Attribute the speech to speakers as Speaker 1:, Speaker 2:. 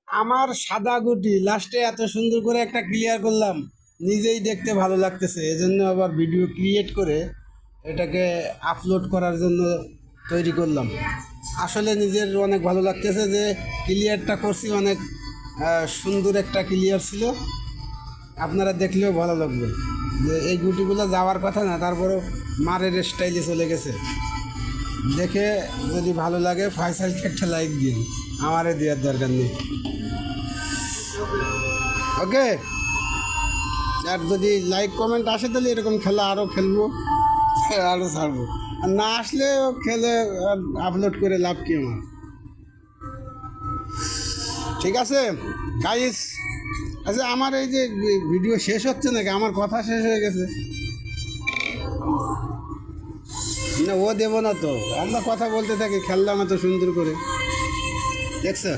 Speaker 1: আমার সাদা গুটি লাস্টে এত সুন্দর করে একটা ক্লিয়ার করলাম, নিজেই দেখতে ভালো লাগতেছে, এজন্য আবার ভিডিও ক্রিয়েট করে এটাকে আপলোড করার জন্য তৈরি করলাম। আসলে নিজের অনেক ভালো লাগতেছে যে ক্লিয়ারটা করছি, অনেক সুন্দর একটা ক্লিয়ার ছিল। আপনারা দেখলেও ভালো লাগবে যে এই গুটিগুলো যাওয়ার কথা না, তারপরেও মারের স্টাইলে চলে গেছে। দেখে যদি ভালো লাগে ফয়সালকে একটা লাইক দিন, আমারে দেওয়ার দরকার নেই। ওকে, আর যদি লাইক কমেন্ট আসে তাহলে এরকম খেলা আরও খেলবো, আরও ছাড়বো। আর না আসলেও খেলে আপলোড করে লাভ কি আমার। ঠিক আছে গাইস। আচ্ছা, আমার এই যে ভিডিও শেষ হচ্ছে নাকি, আমার কথা শেষ হয়ে গেছে? না, ও দেবো না তো, আমরা কথা বলতে থাকি, খেললাম এত সুন্দর করে, দেখছো?